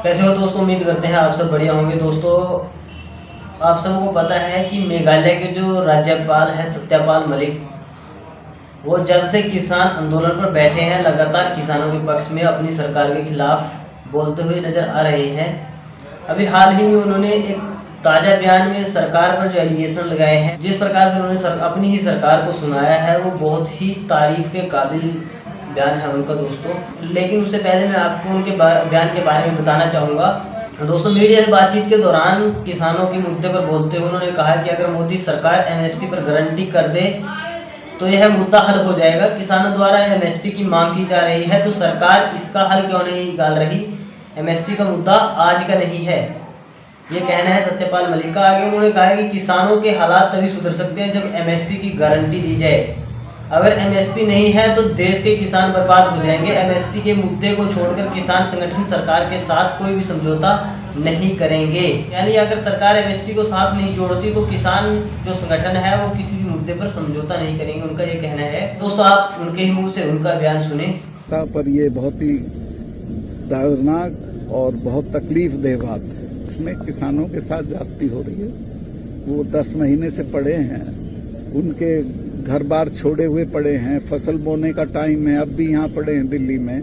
कैसे हो दोस्तों, उम्मीद करते हैं आप सब बढ़िया होंगे। दोस्तों, आप सबको पता है कि मेघालय के जो राज्यपाल हैं सत्यपाल मलिक, वो जब से किसान आंदोलन पर बैठे हैं लगातार किसानों के पक्ष में अपनी सरकार के खिलाफ बोलते हुए नजर आ रहे हैं। अभी हाल ही में उन्होंने एक ताज़ा बयान में सरकार पर जो एलिगेशन लगाए हैं, जिस प्रकार से उन्होंने अपनी ही सरकार को सुनाया है, वो बहुत ही तारीफ के काबिल बयान है उनका दोस्तों। लेकिन उससे पहले मैं आपको उनके बयान के बारे में बताना चाहूँगा। दोस्तों, मीडिया से बातचीत के दौरान किसानों के मुद्दे पर बोलते हुए उन्होंने कहा कि अगर मोदी सरकार एमएसपी पर गारंटी कर दे तो यह मुद्दा हल हो जाएगा। किसानों द्वारा एमएसपी की मांग की जा रही है तो सरकार इसका हल क्यों नहीं निकाल रही। एमएसपी का मुद्दा आज का नहीं है, ये कहना है सत्यपाल मलिक का। आगे उन्होंने कहा कि किसानों के हालात तभी सुधर सकते हैं जब एमएसपी की गारंटी दी जाए। अगर एमएसपी नहीं है तो देश के किसान बर्बाद हो जाएंगे। एमएसपी के मुद्दे को छोड़कर किसान संगठन सरकार के साथ कोई भी समझौता नहीं करेंगे। यानी अगर सरकार एमएसपी को साथ नहीं जोड़ती तो किसान जो संगठन है वो किसी भी मुद्दे पर समझौता नहीं करेंगे, उनका ये कहना है। दोस्तों, आप उनके ही मुंह से उनका बयान सुने। पर ये बहुत ही दर्दनाक और बहुत तकलीफ देह बात है। इसमें किसानों के साथ ज्यादती हो रही है। वो 10 महीने से पड़े हैं, उनके घर बार छोड़े हुए पड़े हैं, फसल बोने का टाइम है, अब भी यहाँ पड़े हैं दिल्ली में,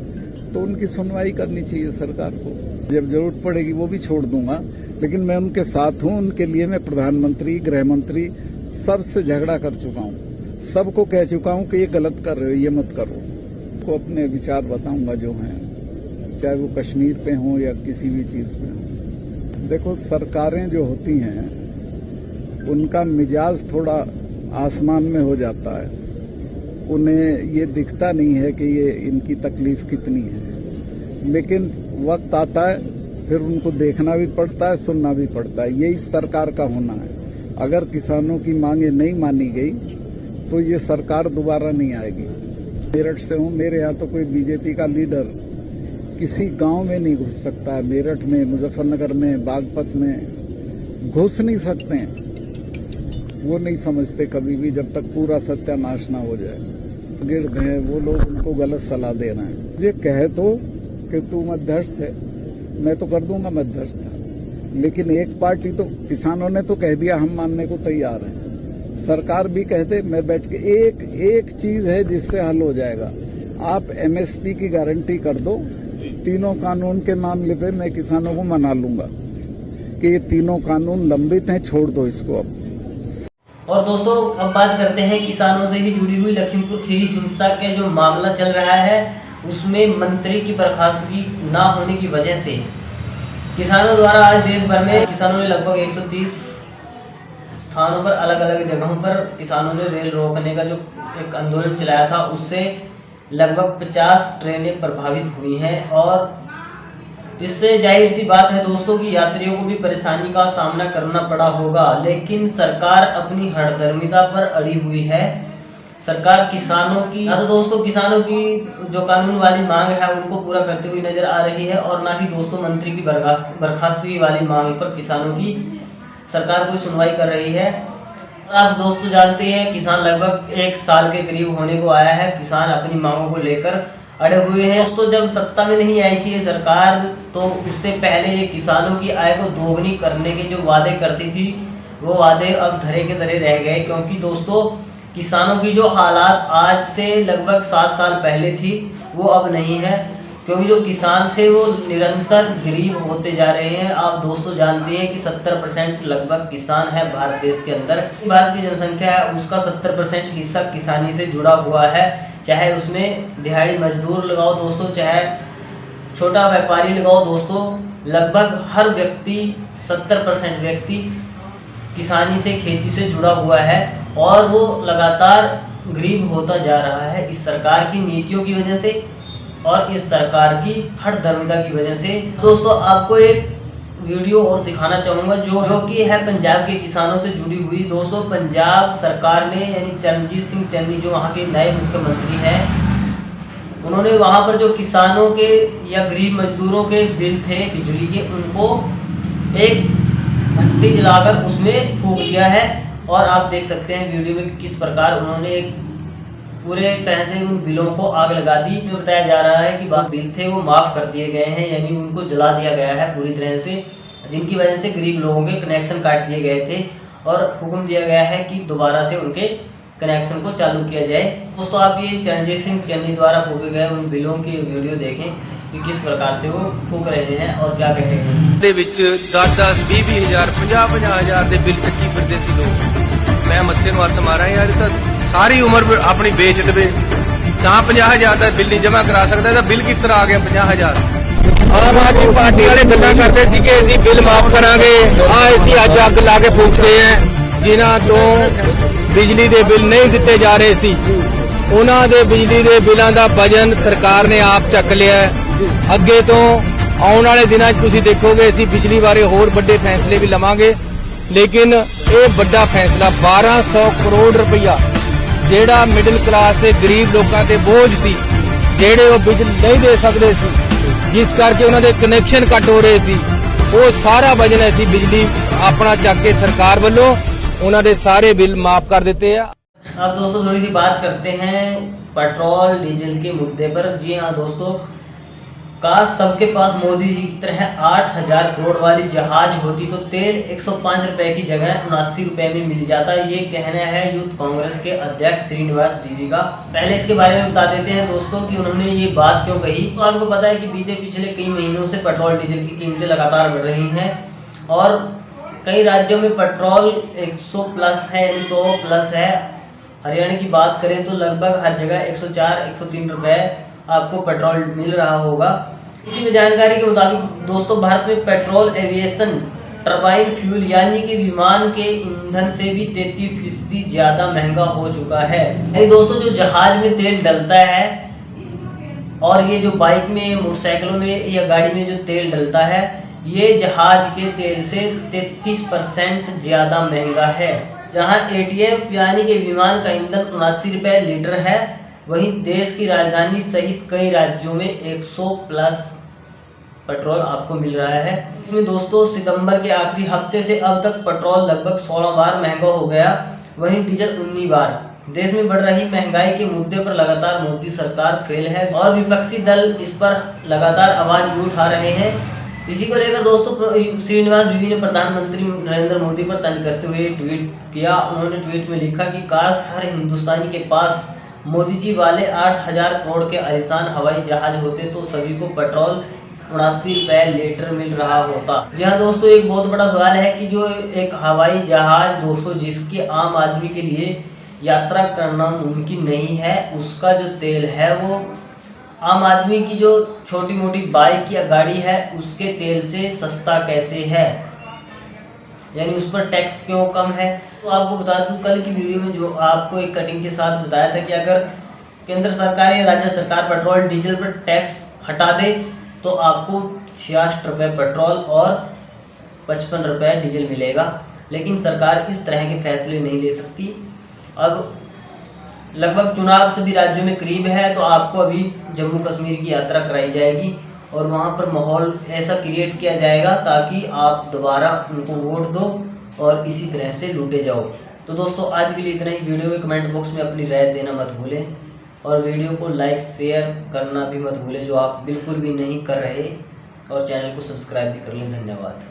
तो उनकी सुनवाई करनी चाहिए सरकार को। जब जरूरत पड़ेगी वो भी छोड़ दूंगा, लेकिन मैं उनके साथ हूँ। उनके लिए मैं प्रधानमंत्री, गृह मंत्री सबसे झगड़ा कर चुका हूँ, सबको कह चुका हूँ कि ये गलत कर रहे हो, ये मत करो। को अपने विचार बताऊंगा जो हैं, चाहे वो कश्मीर पे हों या किसी भी चीज पे हों। देखो, सरकारें जो होती हैं उनका मिजाज थोड़ा आसमान में हो जाता है। उन्हें ये दिखता नहीं है कि ये इनकी तकलीफ कितनी है, लेकिन वक्त आता है फिर उनको देखना भी पड़ता है, सुनना भी पड़ता है। यही सरकार का होना है। अगर किसानों की मांगे नहीं मानी गई तो ये सरकार दोबारा नहीं आएगी। मेरठ से हूँ, मेरे यहाँ तो कोई बीजेपी का लीडर किसी गांव में नहीं घुस सकता है। मेरठ में, मुजफ्फरनगर में, बागपत में घुस नहीं सकते हैं। वो नहीं समझते कभी भी जब तक पूरा सत्यानाश ना हो जाए। गिरद हैं वो लोग, उनको गलत सलाह दे रहे हैं। ये कहे तो कि तू मध्यस्थ है, मैं तो कर दूंगा मध्यस्थ, लेकिन एक पार्टी तो, किसानों ने तो कह दिया हम मानने को तैयार है, सरकार भी कहते मैं बैठ के एक चीज है जिससे हल हो जाएगा। आप एमएसपी की गारंटी कर दो। तीनों कानून के मामले पे मैं किसानों को मना लूंगा कि ये तीनों कानून लंबित हैं, छोड़ दो इसको अब। और दोस्तों, अब बात करते हैं किसानों से ही जुड़ी हुई लखीमपुर खीरी हिंसा के जो मामला चल रहा है, उसमें मंत्री की बर्खास्तगी ना होने की वजह से किसानों द्वारा आज देश भर में किसानों ने लगभग 130 स्थानों पर, अलग अलग जगहों पर किसानों ने रेल रोकने का जो एक आंदोलन चलाया था, उससे लगभग 50 ट्रेनें प्रभावित हुई हैं। और इससे जाहिर सी बात है दोस्तों कि यात्रियों को भी परेशानी का सामना करना पड़ा होगा। लेकिन सरकार अपनी हठधर्मिता पर अड़ी हुई है। सरकार किसानों की, ना तो दोस्तों किसानों की जो कानून वाली मांग है उनको पूरा करती हुई नजर आ रही है, और ना ही दोस्तों मंत्री की बर्खास्तगी वाली मांग पर किसानों की सरकार कोई सुनवाई कर रही है। आप दोस्तों जानते हैं, किसान लगभग 1 साल के करीब होने को आया है, किसान अपनी मांगों को लेकर अड़े हुए हैं। दोस्तों, जब सत्ता में नहीं आई थी ये सरकार, तो उससे पहले ये किसानों की आय को दोगुनी करने के जो वादे करती थी, वो वादे अब धरे के धरे रह गए। क्योंकि दोस्तों, किसानों की जो हालात आज से लगभग 7 साल पहले थी वो अब नहीं है, क्योंकि जो किसान थे वो निरंतर गरीब होते जा रहे हैं। आप दोस्तों जानते हैं कि 70% लगभग किसान है भारत देश के अंदर। भारत की जनसंख्या है उसका 70% हिस्सा किसानी से जुड़ा हुआ है। चाहे उसमें दिहाड़ी मजदूर लगाओ दोस्तों, चाहे छोटा व्यापारी लगाओ दोस्तों, लगभग हर व्यक्ति 70% व्यक्ति किसानी से, खेती से जुड़ा हुआ है, और वो लगातार गरीब होता जा रहा है इस सरकार की नीतियों की वजह से और इस सरकार की हठधर्मिता की वजह से। दोस्तों, आपको एक वीडियो और दिखाना चाहूँगा जो कि है पंजाब के किसानों से जुड़ी हुई। दोस्तों, पंजाब सरकार ने, यानी चरणजीत सिंह चन्नी जो वहाँ के नए मुख्यमंत्री हैं, उन्होंने वहाँ पर जो किसानों के या गरीब मजदूरों के बिल थे बिजली के, उनको एक भट्टी जलाकर उसमें फूंक दिया है। और आप देख सकते हैं वीडियो में किस प्रकार उन्होंने एक पूरे तरह से उन बिलों को आग लगा दी। जो बताया जा रहा है कि बिल थे वो माफ़ कर दिए गए हैं, यानी उनको जला दिया गया है पूरी तरह से, जिनकी वजह से गरीब लोगों के कनेक्शन काट दिए गए थे और हुक्म दिया गया है कि दोबारा से उनके कनेक्शन को चालू किया जाए। दोस्तों आप ये चरणजीत सिंह चन्नी द्वारा फूके गए उन बिलों की वीडियो देखें कि किस प्रकार से वो फूक रहे हैं और क्या कह रहे हैं। ਦੇ ਵਿੱਚ 10-10, 20-20 ਹਜ਼ਾਰ 50-50 ਦੇ ਬਿੱਲ ਚੱਕੀ ਫਿਰਦੇ ਸੀ ਲੋਕ। ਮੈਂ ਮੱਥੇ ਨੂੰ ਹੱਥ ਮਾਰਾਂ ਯਾਰ, ਇਹ ਤਾਂ ਸਾਰੀ ਉਮਰ ਆਪਣੀ ਵੇਚ ਦੇਵੇ ਤਾਂ 50,000 ਦਾ ਬਿੱਲ ਨਹੀਂ ਜਮ੍ਹਾਂ ਕਰਾ ਸਕਦਾ। ਇਹਦਾ ਬਿੱਲ ਕਿਸ ਤਰ੍ਹਾਂ ਆ ਗਿਆ 50,000? ਆਮ ਆਦਮੀ ਪਾਰਟੀ ਵਾਲੇ ਗੱਲਾਂ ਕਰਦੇ ਸੀ ਕਿ ਅਸੀਂ ਬਿੱਲ ਮਾਫ ਕਰਾਂਗੇ, ਅਸੀਂ ਅੱਜ ਅੱਗ ਲਾ ਕੇ ਫੂਕਦੇ ਹਾਂ। ਜਿਨ੍ਹਾਂ ਤੋਂ ਬਿਜਲੀ ਦੇ ਬਿੱਲ ਨਹੀਂ ਦਿੱਤੇ ਜਾ ਰਹੇ ਸੀ ਉਹਨਾਂ ਦੇ ਬਿਜਲੀ ਦੇ ਬਿੱਲਾਂ ਦਾ ਵਜ਼ਨ ਸਰਕਾਰ ਨੇ ਆਪ ਚੱਕ ਲਿਆ। ਅੱਗੇ ਤੋਂ ਆਉਣ ਵਾਲੇ ਦਿਨਾਂ 'ਚ ਤੁਸੀਂ ਦੇਖੋਗੇ ਅਸੀਂ ਬਿਜਲੀ ਬਾਰੇ ਹੋਰ ਵੱਡੇ ਫੈਸਲੇ ਵੀ ਲਵਾਂਗੇ। ਲੇਕਿਨ ਇਹ ਵੱਡਾ ਫੈਸਲਾ 1200 ਕਰੋੜ ਰੁਪਈਆ ਜਿਹੜਾ ਮਿਡਲ ਕਲਾਸ ਤੇ ਗਰੀਬ ਲੋਕਾਂ ਤੇ ਬੋਝ ਸੀ, ਜਿਹੜੇ ਉਹ ਬਿਜਲੀ ਨਹੀਂ ਦੇ ਸਕਦੇ ਸੀ, ਜਿਸ ਕਰਕੇ ਉਹਨਾਂ ਦੇ ਕਨੈਕਸ਼ਨ ਕੱਟ ਹੋ ਰਹੇ ਸੀ, ਉਹ ਸਾਰਾ ਵਜਨ ਅਸੀਂ ਬਿਜਲੀ ਆਪਣਾ ਚੱਕ के सरकार ਵੱਲੋਂ ਉਹਨਾਂ ਦੇ ਸਾਰੇ ਬਿੱਲ माफ कर देते हैं। अब दोस्तों थोड़ी सी बात करते हैं पेट्रोल डीजल के मुद्दे पर। जी हाँ दोस्तों, काश सबके पास मोदी जी की तरह 8,000 करोड़ वाली जहाज होती तो तेल 105 रुपए की जगह 79 रुपए में मिल जाता। ये कहना है यूथ कांग्रेस के अध्यक्ष श्रीनिवास बीवी का। पहले इसके बारे में बता देते हैं दोस्तों कि उन्होंने ये बात क्यों कही। तो आपको पता है कि बीते पिछले कई महीनों से पेट्रोल डीजल की कीमतें लगातार बढ़ रही हैं और कई राज्यों में पेट्रोल 100 प्लस है, 100 प्लस है। हरियाणा की बात करें तो लगभग हर जगह 104-103 रुपए आपको पेट्रोल मिल रहा होगा। इसी में जानकारी के मुताबिक दोस्तों भारत में पेट्रोल एविएशन टरबाइन फ्यूल यानी कि विमान के ईंधन से भी 33% ज़्यादा महंगा हो चुका है। यानी दोस्तों जो जहाज में तेल डलता है और ये जो बाइक में, मोटरसाइकिलों में या गाड़ी में जो तेल डलता है, ये जहाज के तेल से 33% ज़्यादा महंगा है। जहां ATF यानी कि विमान का ईंधन 79 रुपये लीटर है, वहीं देश की राजधानी सहित कई राज्यों में 100 प्लस पेट्रोल आपको मिल रहा है। इसमें दोस्तों सितंबर के आखिरी हफ्ते से अब तक पेट्रोल लगभग 16 बार महंगा हो गया, वहीं डीजल 19 बार। देश में बढ़ रही महंगाई के मुद्दे पर लगातार मोदी सरकार फेल है और विपक्षी दल इस पर लगातार आवाज भी उठा रहे हैं। इसी को लेकर दोस्तों श्रीनिवास बीवी ने प्रधानमंत्री नरेंद्र मोदी पर तंज कसते हुए ट्वीट किया। उन्होंने ट्वीट में लिखा कि काश हर हिंदुस्तानी के पास मोदी जी वाले 8,000 करोड़ के आलीशान हवाई जहाज होते तो सभी को पेट्रोल 79 रुपये लीटर मिल रहा होता। जी हाँ दोस्तों, एक बहुत बड़ा सवाल है कि जो एक हवाई जहाज दोस्तों जिसकी आम आदमी के लिए यात्रा करना मुमकिन नहीं है, उसका जो तेल है वो आम आदमी की जो छोटी मोटी बाइक या गाड़ी है उसके तेल से सस्ता कैसे है, यानी उस पर टैक्स क्यों कम है। तो आपको बता दूं कल की वीडियो में जो आपको एक कटिंग के साथ बताया था कि अगर केंद्र सरकार या राज्य सरकार पेट्रोल डीजल पर टैक्स हटा दे तो आपको 66 रुपये पेट्रोल और 55 रुपये डीजल मिलेगा। लेकिन सरकार इस तरह के फैसले नहीं ले सकती। अब लगभग चुनाव सभी राज्यों में करीब है तो आपको अभी जम्मू कश्मीर की यात्रा कराई जाएगी और वहां पर माहौल ऐसा क्रिएट किया जाएगा ताकि आप दोबारा उनको वोट दो और इसी तरह से लूटे जाओ। तो दोस्तों आज के लिए इतना ही। वीडियो के कमेंट बॉक्स में अपनी राय देना मत भूलें और वीडियो को लाइक शेयर करना भी मत भूलें जो आप बिल्कुल भी नहीं कर रहे, और चैनल को सब्सक्राइब भी कर लें। धन्यवाद।